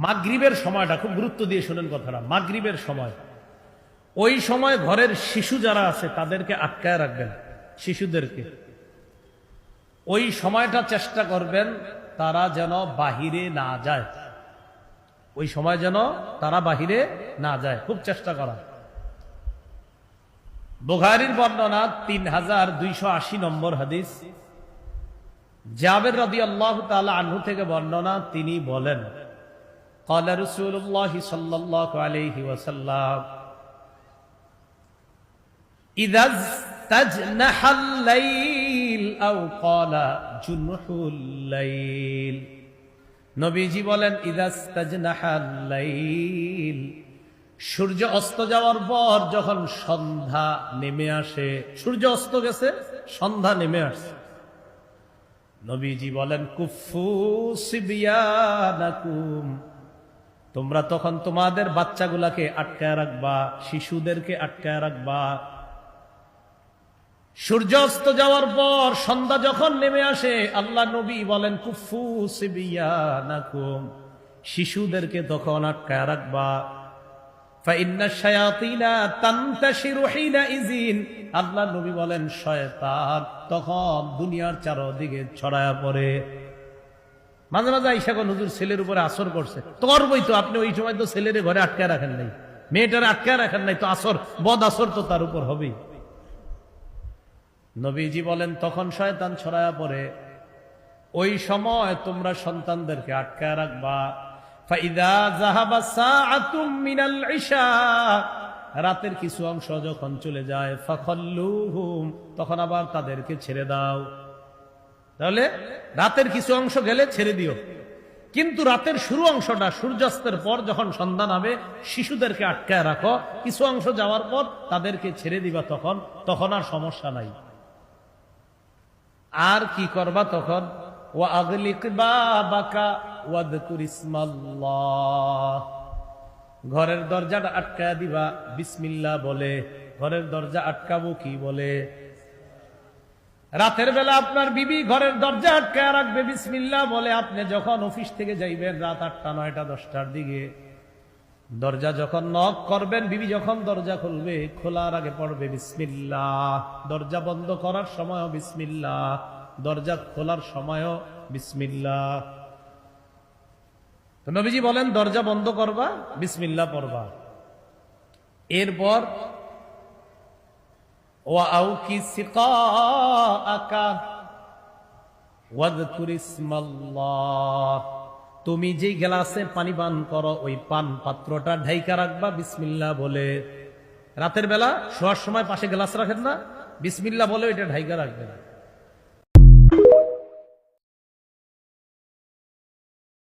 মাগরিবের সময়টা খুব গুরুত্ব দিয়ে শুনেন কথাটা। মাগরিবের সময়, ওই সময় ঘরের শিশু যারা আছে তাদেরকে আটকায় রাখবেন। শিশুদেরকে ওই সময়টা চেষ্টা করবেন তারা যেন বাহিরে না যায়। ওই সময় যেন তারা বাহিরে না যায়, খুব চেষ্টা করা। বুখারীর বর্ণনা 3280 নম্বর হাদিস, জাবের রাদিয়াল্লাহু তাআলা আনহু থেকে বর্ণনা, তিনি বলেন قال رسول الله صلى الله عليه وسلم إذا استجنح الليل أو قال جنح الليل, নবীজি বলেন ইযা ইস্তাজনাহা আল-লাইল, সূর্য অস্ত যাওয়ার পর যখন সন্ধ্যা নেমে আসে, সূর্য অস্ত গেছে, সন্ধ্যা নেমে আসে, নবীজি বলেন কুফু সিবিয়ানাকুম, তোমরা তখন তোমাদের বাচ্চাগুলাকে আটকায় রাখবা, শিশুদেরকে আটকায় রাখবা। সূর্য অস্ত যাওয়ার পর সন্ধ্যা যখন নেমে আসে, আল্লাহ নবী বলেন কুফু সিবিয়ানাকুম, শিশুদেরকে তখন আটকায় রাখবা। ফাইন্নাশ শায়াতিনা তানতাশিরু হিনাইযিন, আল্লাহ নবী বলেন শয়তান তখন দুনিয়ার চারদিকে ছড়ায়া পড়ে। মাঝে মাঝে আইসা কোন হুজুর ছেলের উপরে আসর করছে, তো করবই তো, আপনি ওই সময় তো ছেলের ঘরে আটকায় রাখেন নাই, মেয়েটারে আটকায় রাখেন নাই, তো আসর বদ আসর তো তার উপর হবেই। নবীজি বলেন তখন শয়তান ছড়ায়া পড়ে, ওই সময় তোমরা সন্তানদেরকে আটকায় রাখবা। ফাইদা যাহাবা সাআতুম মিনাল ইশা, রাতের কিছু অংশ যখন চলে যায়, ফাখাল্লুহুম, তখন আবার তাদেরকে ছেড়ে দাও। তাহলে রাতের কিছু অংশ গেলে ছেড়ে দিও, কিন্তু রাতের শুরু অংশটা সূর্যাস্তের পর যখন সন্ধ্যা নামে, শিশুদেরকে আটকায় রাখো, কিছু অংশ যাওয়ার পর তাদেরকে ছেড়ে দিবা, তখন আর সমস্যা নাই। আর কি করবা তখন? ওয়া আগলিক বাবাকা ওয়াযকুর ইসমাল্লাহ, ঘরের দরজাটা আটকায় দিবা বিসমিল্লাহ বলে। ঘরের দরজা আটকাবো কি বলে? রাতের বেলা আপনার বিবি ঘরের দরজা আটকায় রাখবে বিসমিল্লাহ বলে। আপনি যখন অফিস থেকে যাইবেন রাত 8টা 9টা 10টার দিকে, দরজা যখন নক করবেন, বিবি যখন দরজা খুলবে, খোলার আগে পড়বে বিসমিল্লাহ, দরজা বন্ধ করার সময়ও বিসমিল্লাহ, দরজা খোলার সময়ও বিসমিল্লাহ। তো নবীজি বলেন দরজা বন্ধ করবা, বিসমিল্লাহ পড়বা। এরপর ওয়াউকি সিকাআকা ওয়াযকুর ইসমাল্লাহ, তুমি যে গ্লাসে পানি পান করো ওই পান পাত্রটা ঢাইকা রাখবা বিসমিল্লাহ বলে। রাতের বেলা শোয়ার সময় পাশে গ্লাস রাখেন না, বিসমিল্লাহ বলে ওইটা ঢাইকা রাখবেন।